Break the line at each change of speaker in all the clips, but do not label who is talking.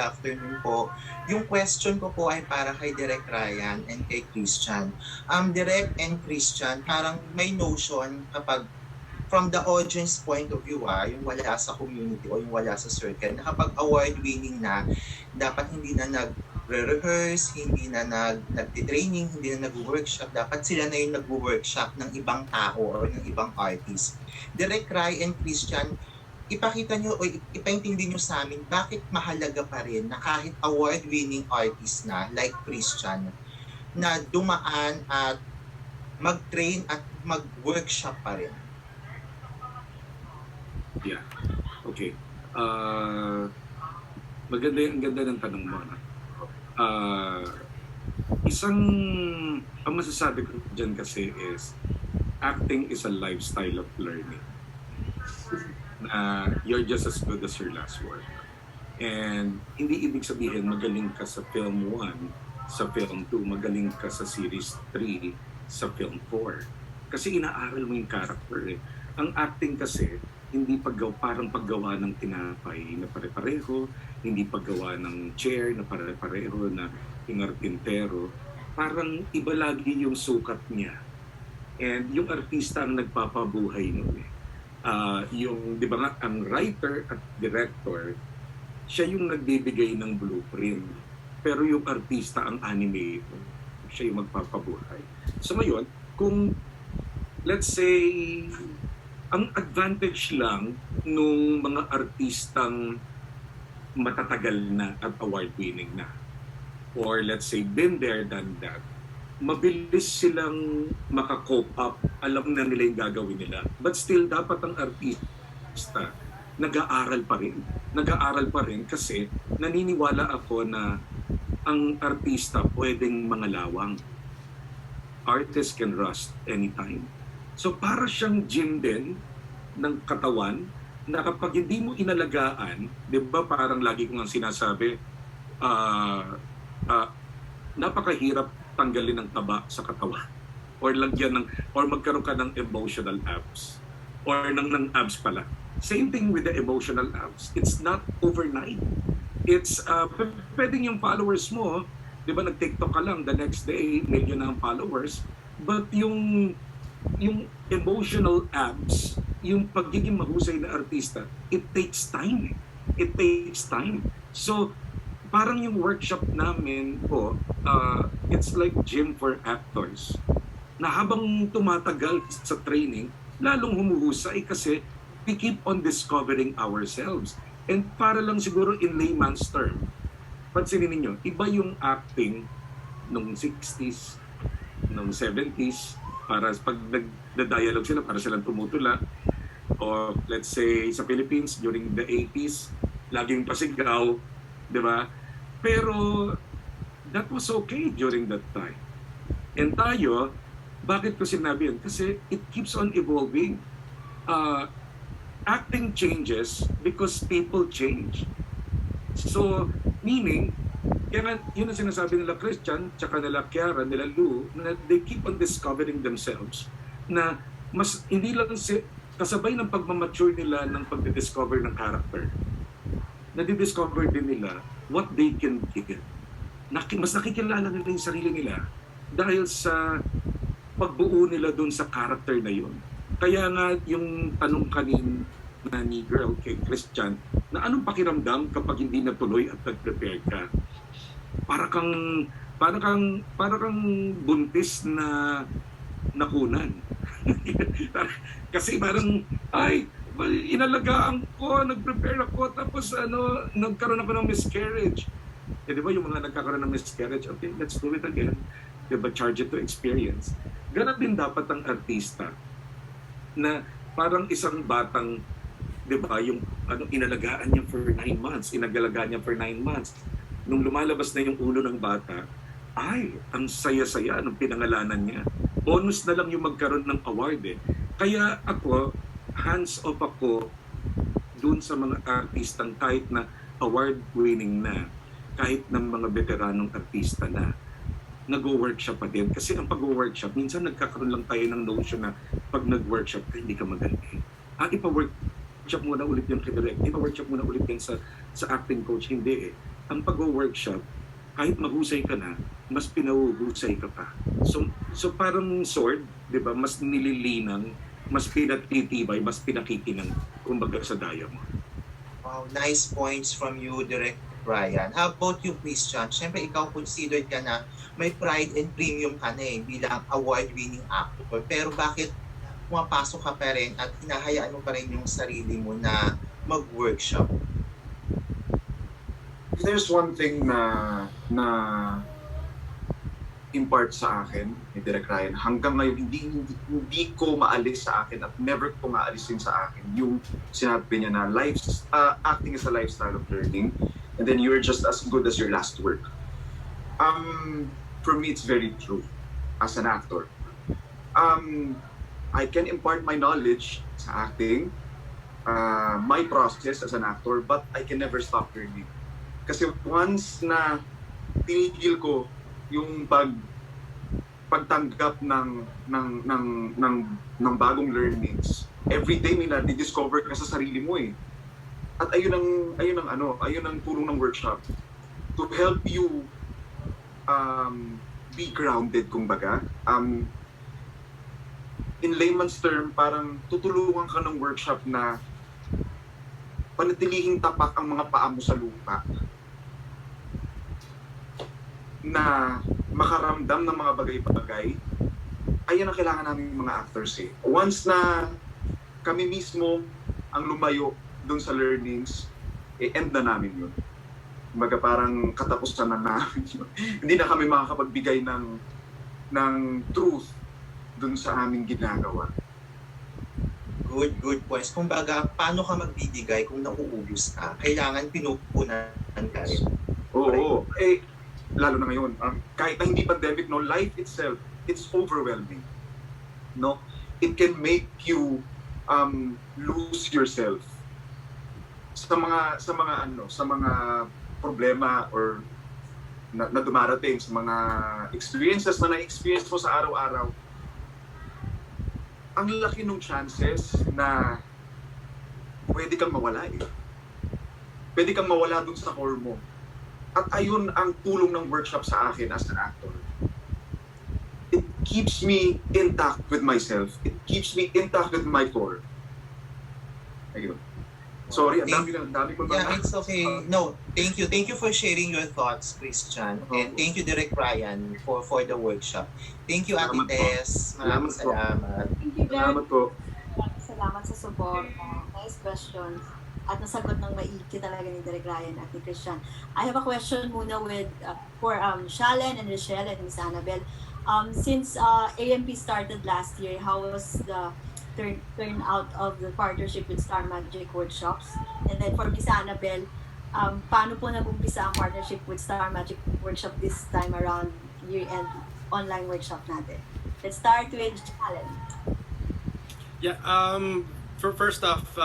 afternoon po. Yung question ko po ay para kay Direk Ryan and kay Christian. Direk and Christian, parang may notion kapag from the audience point of view, yung wala sa community o yung wala sa circle, na kapag award-winning na, dapat hindi na nag-rehearse, hindi na nag-training, hindi na nag-workshop, dapat sila na yung nag-workshop ng ibang tao or ng ibang artist. Direct Rai and Christian, ipakita nyo o ipaintindi nyo sa amin bakit mahalaga pa rin na kahit award-winning artist na like Christian na dumaan at mag-train at mag-workshop pa rin.
Yeah. Okay. Maganda ang ganda ng tanong mo. Ang masasabi ko dyan kasi is, acting is a lifestyle of learning. You're just as good as your last work. And hindi ibig sabihin magaling ka sa film 1, sa film 2, magaling ka sa series 3, sa film 4. Kasi inaaral mo yung character eh. Ang acting kasi, hindi parang paggawa ng tinapay na pare-pareho, hindi paggawa ng chair na pare-pareho na inartintero. Parang iba lagi yung sukat niya. And yung artista ang nagpapabuhay nun eh. Di ba nga, ang writer at director, siya yung nagbibigay ng blueprint. Pero yung artista ang animator. Siya yung magpapabuhay. So ngayon, kung let's say, ang advantage lang nung mga artistang matatagal na at award-winning na, or let's say, been there, done that, mabilis silang makakope up, alam na nila yung gagawin nila. But still, dapat ang artista nag-aaral pa rin. Nag-aaral pa rin kasi naniniwala ako na ang artista pwedeng mangalawang. Artist can rust anytime. So para siyang gym din ng katawan na kapag hindi mo inalagaan, di ba parang lagi ko nga sinasabi, napakahirap tanggalin ng taba sa katawan or lagyan or magkaroon ka ng emotional abs or ng abs pala. Same thing with the emotional abs. It's not overnight. It's pwedeng yung followers mo, di ba nag-TikTok ka lang, the next day, million na ang followers, but yung emotional abs, yung pagiging mahusay na artista, it takes time. It takes time. So, parang yung workshop namin po, it's like gym for actors. Na habang tumatagal sa training, lalong humuhusay kasi we keep on discovering ourselves. And para lang siguro in layman's term, pansinin ninyo, iba yung acting nung 60s, nung 70s, para pag nagda-dialogue sila, para silang tumutula. O let's say sa Philippines during the 80s, laging pasigaw, di ba? Pero that was okay during that time. And tayo, bakit ko sinabi yun? Kasi it keeps on evolving. Acting changes because people change. So, meaning, kaya nga, yun ang sinasabi nila Christian, tsaka nila Kiara, nila Lou, na they keep on discovering themselves na mas hindi lang kasabay ng pagmamature nila ng pagdidiscover ng character. Nadidiscover din nila what they can give. Mas nakikilala nila yung sarili nila dahil sa pagbuo nila dun sa character na yun. Kaya nga yung tanong kanina ni girl kay Christian, na anong pakiramdam kapag hindi natuloy at nag-prepare ka? Para kang buntis na nakunan. Kasi parang, inalagaan ko, nag-prepare ako, tapos nagkaroon ako ng miscarriage. Eh, di ba yung mga nagkakaroon ng miscarriage, okay, let's do it again. Di ba, charge it to experience. Ganun din dapat ang artista na parang isang batang, di ba, yung inalagaan niya for 9 months, inagalagaan niya for 9 months. Nung lumalabas na yung ulo ng bata, ang saya-saya ng pinangalanan niya. Bonus na lang yung magkaroon ng award eh. Kaya ako, hands off ako dun sa mga artistang kahit na award-winning na, kahit ng mga veteranong artista na, nag-workshop pa din. Kasi ang pag-workshop, minsan nagkakaroon lang tayo ng notion na pag nag-workshop ka, hindi ka magaling. Ipa-workshop muna ulit yung kidirect, ipa-workshop muna ulit yan sa acting coach. Hindi eh. ang pag-workshop, kahit mahusay ka na, mas pinahuhusay ka pa. So parang sword, di ba? Mas nililinang, mas pinatitibay, mas pinakikinang, kumbaga sa daya mo.
Wow, nice points from you, Direct Ryan. How about you, Christian? Siyempre, ikaw considered ka na may pride and premium ka na bilang award-winning actor. Pero bakit pumapasok ka pa rin at hinahayaan mo pa rin yung sarili mo na mag-workshop?
If there's one thing na impart sa akin ni Direk Ryan, hanggang ngayon hindi ko maalis sa akin at never ko maalisin sa akin yung sinabi niya na acting is a lifestyle of learning and then you're just as good as your last work. For me, it's very true as an actor. I can impart my knowledge sa acting, my process as an actor, but I can never stop learning. Kasi once na tinigil ko yung pagtanggap ng bagong learnings, every day may na-discover ka sa sarili mo eh. At ayun ang tulong ng workshop to help you be grounded, kumbaga. In layman's term, parang tutulungan ka ng workshop na panatilihing tapak ang mga paa mo sa lupa, na makaramdam ng mga bagay-bagay. Ayan ang kailangan namin mga actors eh. Once na kami mismo ang lumayo dun sa learnings, end na namin yun. Kumbaga parang katapusan na namin yun. Hindi na kami makakapagbigay ng truth dun sa aming ginagawa.
Good points. Kumbaga, paano ka magbibigay kung nauubos ka? Kailangan pinupunan ka rin.
Oo. Lalo na ngayon, kahit na hindi pandemic, no, life itself, it's overwhelming. No? It can make you lose yourself sa mga problema or na dumarating, sa mga experiences na na-experience mo sa araw-araw. Ang laki ng chances na pwede kang mawala eh. Pwede kang mawala dun sa core mo. At ayun ang tulong ng workshop sa akin as an actor. It keeps me intact with myself. It keeps me intact with my core. Ayun. Sorry, ang dami ko
Yeah, it's okay. No, thank you. Thank you for sharing your thoughts, Christian. And thank you, Direk Ryan, for the workshop. Thank you, Ate Tess. Maraming salamat.
Thank you,
Salamat
Jared.
po.
Salamat sa support. Nice questions. At nasagot ng maigi talaga ni Direk Ryan at ni Christian. I have a question muna for Shalen and Rochelle and Miss Annabelle. Since AMP started last year, how was the turnout of the partnership with Star Magic Workshops? And then for Miss Annabelle, paano po nag-umpisa ang partnership with Star Magic Workshop this time around year-end online workshop natin? Let's start with Shalen.
Yeah. For first off,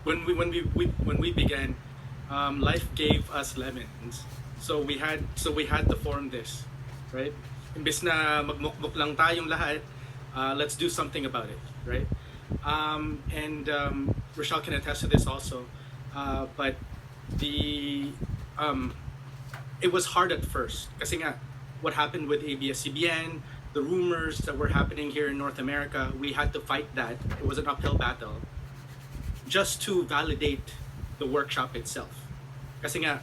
when we began, life gave us lemons, so we had to form this, right? Imbes na magmukmuk lang tayong lahat, let's do something about it, right? Rochelle can attest to this also, but it was hard at first kasi nga what happened with ABS-CBN, the rumors that were happening here in North America, we had to fight that. It was an uphill battle just to validate the workshop itself. Kasi nga,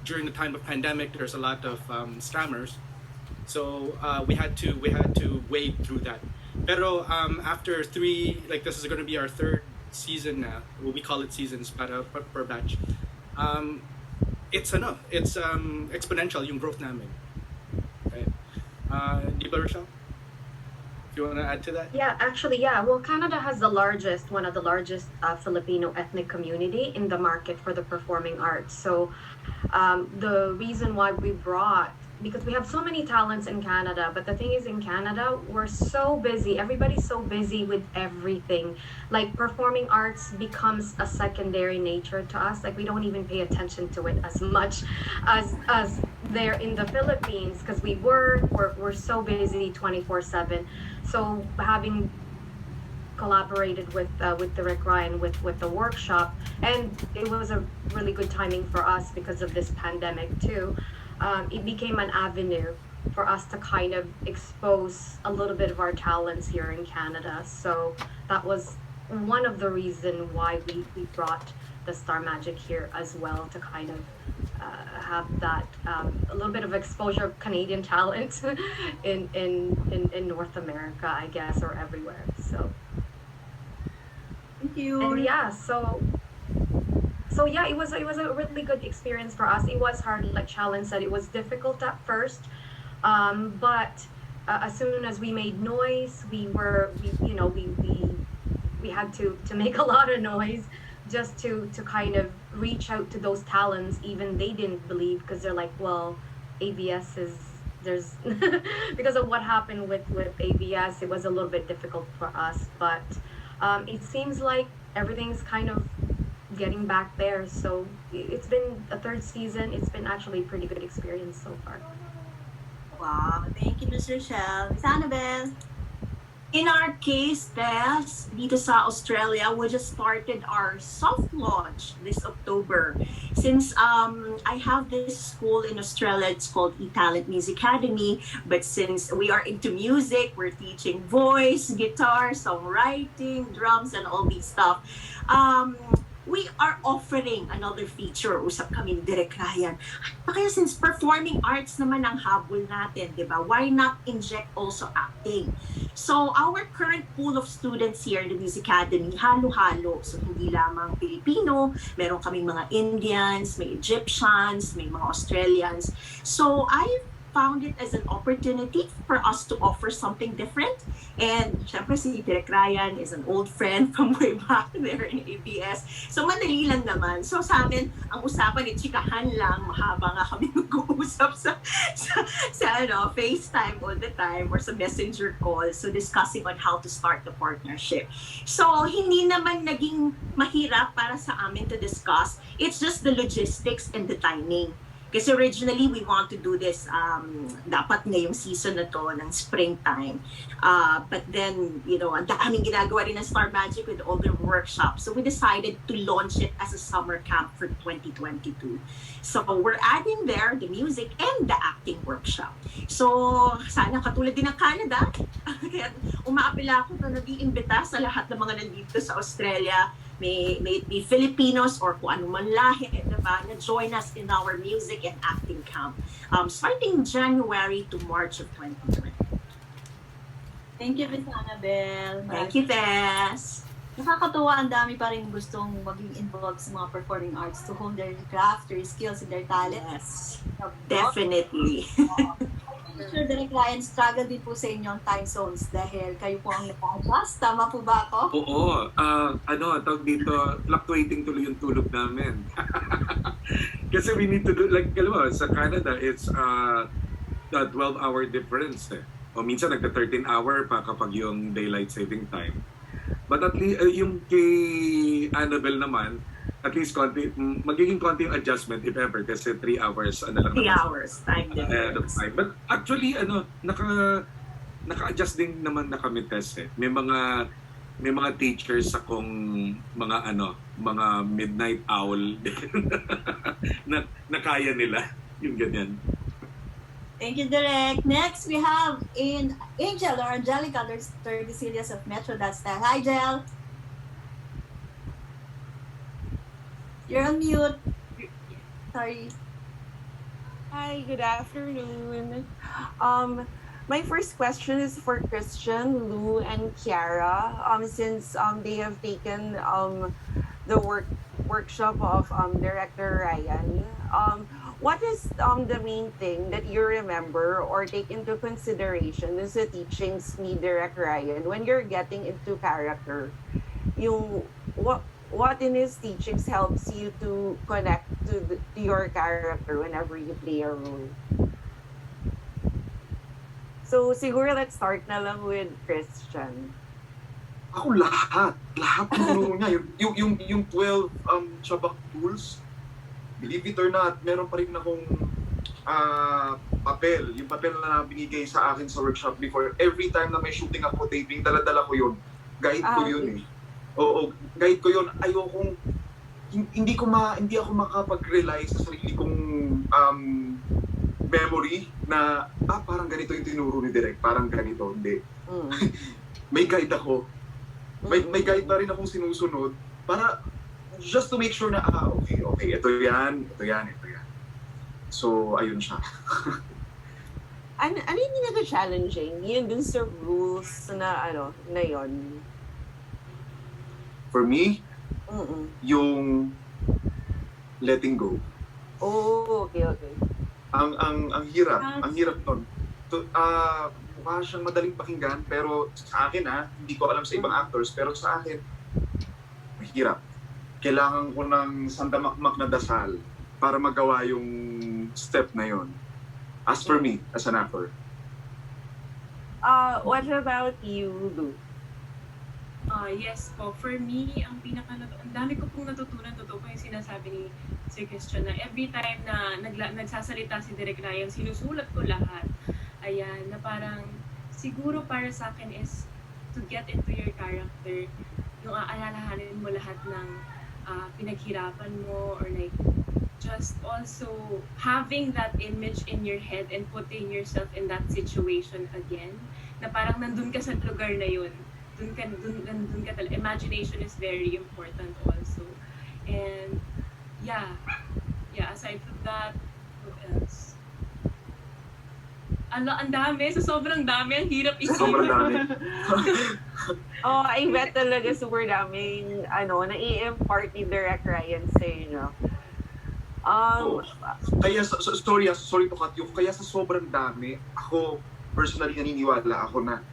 during the time of pandemic, there's a lot of scammers. So we had to wade through that. Pero after this is going to be our third season now. Well, we call it seasons per batch. It's exponential yung growth namin. Right? Di ba, Rochelle? You want to add to that?
Yeah, actually, well, Canada has one of the largest Filipino ethnic community in the market for the performing arts. So the reason why because we have so many talents in Canada, but the thing is, in Canada, we're so busy. Everybody's so busy with everything. Like, performing arts becomes a secondary nature to us. Like, we don't even pay attention to it as much as there in the Philippines, because we're so busy 24/7. So having collaborated with Direct Ryan with the workshop, and it was a really good timing for us because of this pandemic too. It became an avenue for us to kind of expose a little bit of our talents here in Canada. So that was one of the reason why we brought the Star Magic here as well, to kind of have that a little bit of exposure of Canadian talent in North America, I guess, or everywhere. So
Thank you.
and yeah, so yeah, it was a really good experience for us. It was hard, like Shalyn said, it was difficult at first, but as soon as we made noise, we had to make a lot of noise just to kind of reach out to those talents. Even they didn't believe, because they're like, well, ABS is there's because of what happened with ABS, it was a little bit difficult for us, but it seems like everything's kind of getting back there. So it's been a third season. It's been actually a pretty good experience so far.
Wow, thank you, Ms. Rochelle. Ms. Annabelle? In our case, Tess, dito sa Australia, we just started our soft launch this October. Since I have this school in Australia, it's called eTalent Music Academy. But since we are into music, we're teaching voice, guitar, songwriting, drums, and all these stuff. We are offering another feature. Usap kami ni Direk Ryan. Kaya since performing arts naman ang habol natin, di ba? Why not inject also acting? So our current pool of students here in the Music Academy, halo-halo. So hindi lamang Pilipino, meron kaming mga Indians, may Egyptians, may mga Australians. So I found it as an opportunity for us to offer something different. And syempre si Direk Ryan is an old friend from way back there in ABS. So madali lang naman. So sa amin, ang usapan ni Chikahan lang, mahaba nga kami nag-uusap sa FaceTime all the time or sa messenger call. So discussing on how to start the partnership. So hindi naman naging mahirap para sa amin to discuss. It's just the logistics and the timing. Kasi originally, we want to do this dapat ngayong season na to ng springtime. But then, ang daming ginagawa rin ng Star Magic with all their workshops. So we decided to launch it as a summer camp for 2022. So we're adding there the music and the acting workshop. So sana katulad din ng Canada. Kaya umaapila ako na nag-iimbita sa lahat ng mga nandito sa Australia. May it be Filipinos or kung anong man lahi, diba, na join us in our music and acting camp starting January to March of 2020.
Thank you, Miss Annabelle.
Thank you, Tess.
Nakakatuwa, ang dami pa rin gustong maging involved sa mga performing arts to hone their craft, their skills, and their talents.
Yes, definitely.
I'm sure Direk Ryan, struggle din po sa inyong time zones dahil kayo po ang naka-adjust. Tama po ba ako?
Oo. Tawag dito, fluctuating tuloy yung tulog namin. Kasi we need to do, like, alam mo, sa Canada, it's a 12-hour difference. O minsan, nagka-13-hour pa kapag yung daylight saving time. But at least, yung kay Annabelle naman, at least magiging konti yung adjustment if ever kasi 3 hours
3 hours time difference.
But actually naka-adjust din naman na kami, Tess. May mga teachers akong mga midnight owl na kaya nila yung ganyan.
Thank you, Direk. Next, we have Angel or Angelica Tordesillas of Metro That Style. Hi, Jel. You're on mute. Sorry.
Hi, good afternoon. My first question is for Christian, Lou, and Kiara. Since they have taken the workshop of Director Ryan, what is the main thing that you remember or take into consideration in the teachings ni Director Ryan when you're getting into character? What in his teachings helps you to connect to your character whenever you play a role? So siguro let's start na lang with Christian.
Ako lahat ng niya, yung 12 chabak tools, believe it or not, meron pa rin akong papel, yung papel na binigay sa akin sa workshop before. Every time na may shooting ako, taping, dala-dala ko yun. Guide ko yun eh. Oo, guide ko yun. Ayokong, hindi ako makapag-rely sa sarili kong memory na, parang ganito yung tinuro ni Direk, parang ganito. Hindi. May guide ako. May guide pa rin akong sinusunod para just to make sure na, okay, ito yan. So, ayun siya.
Ano yung pinaka-challenging? Yun dun sa rules na na yon.
For me, yung letting go.
Oh, okay.
Ang hirap nun. Mukha siyang madaling pakinggan, pero sa akin hindi ko alam sa ibang actors, pero sa akin, mahirap. Kailangan ko ng sandamakmak na dasal para magawa yung step na yon. As for me, as an actor.
What about you, Lou?
Yes po. For me, ang dami ko pong natutunan, totoo po yung sinasabi ni Sir Christian na every time na nagsasalita si Direk Ryan, sinusulat ko lahat. Ayan, na parang siguro para sa akin is to get into your character, yung aalalahanin mo lahat ng pinaghirapan mo, or like just also having that image in your head and putting yourself in that situation again, na parang nandun ka sa lugar na yun. Dun ka talaga. Imagination is very important also. And yeah, aside from that, what else? Ang dami. So sobrang dami. Ang hirap isipin.
Sobrang dami.
I bet talaga super daming nai-impart ni Direk Ryan sa'yo, no?
Kaya, sorry to cut you, kaya sa sobrang dami, ako personally naniniwala ako na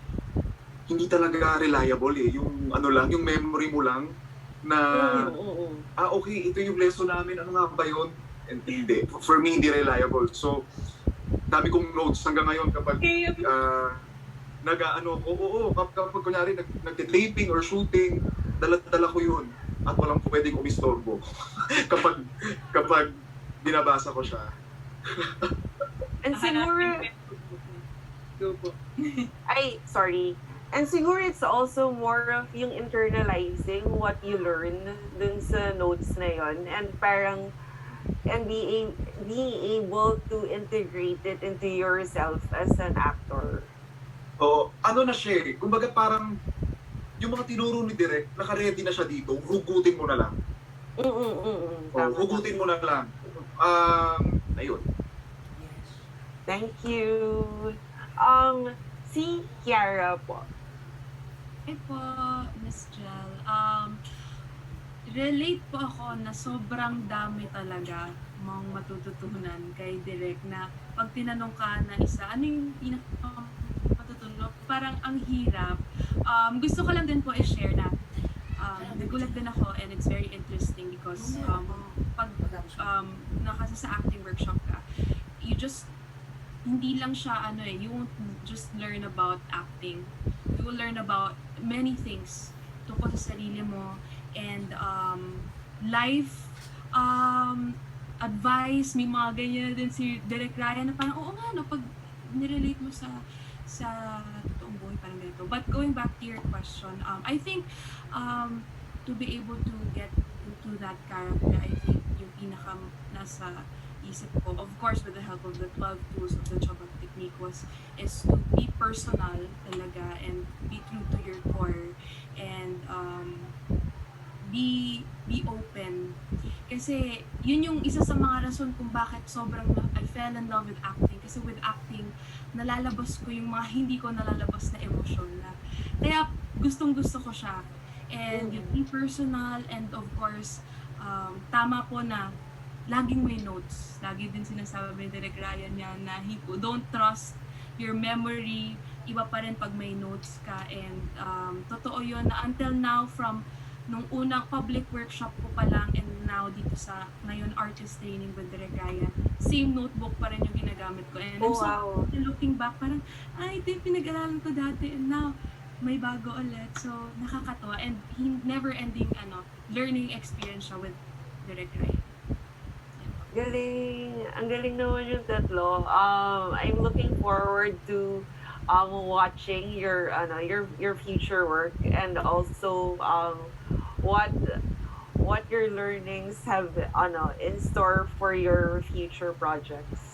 hindi talaga reliable eh. Yung yung memory mo lang na, okay, ito yung lesson namin, ano nga ba yun? And hindi. For me, hindi reliable. So, dami kong notes hanggang ngayon kapag kapag kunyari nagtitaping or shooting, dala ko yun at walang pwedeng umistorbo kapag binabasa ko siya.
And siguro, sorry. And siguro it's also more of yung internalizing what you learn dun sa notes na yon, and being able to integrate it into yourself as an actor.
Ano na siya eh. Kumbaga parang yung mga tinuro ni Direk, naka-ready na siya dito, hugutin mo na lang. Hugutin mo na lang. Ayun.
Thank you. Si Kiara po.
Hi po, Miss Jel. Relate po ako na sobrang dami talaga mong matututunan kay Direk, na pag tinanong ka na isa, ano yung matutunan? Parang ang hirap. Gusto ko lang din po i-share na nagulat din ako, and it's very interesting because pag nakasa sa acting workshop ka, you just hindi lang siya you won't just learn about acting. You will learn about many things tungkol sa sarili mo, and life advice. May mga ganyan din si Direk Ryan na parang, oo nga no, pag nirelate mo sa totoong buhay, parang ganito. But going back to your question, I think to be able to get into that character, I think yung pinaka nasa isip ko, of course with the help of the 12 tools of the Chika technique, is to be personal talaga and be true to your core, and be open. Kasi yun yung isa sa mga rason kung bakit sobrang I fell in love with acting. Kasi with acting, nalalabas ko yung mga hindi ko nalalabas na emosyon na. Kaya gustong-gusto ko siya. And you be personal, and of course, tama po na laging may notes. Lagi din sinasabi ni Direk Ryan yan na don't trust your memory. Iba pa rin pag may notes ka. And totoo yun na until now, from nung unang public workshop ko pa lang and now dito sa ngayon artist training with Direk Ryan, same notebook pa rin yung ginagamit ko. And so looking back, parang, ito yung pinag-aralan ko dati, and now may bago ulit. So nakakatawa, and never ending learning experience siya with Direk Ryan.
Galing. Ang galing naman yung tatlo. I'm looking forward to watching your future work, and also what your learnings have in store for your future projects.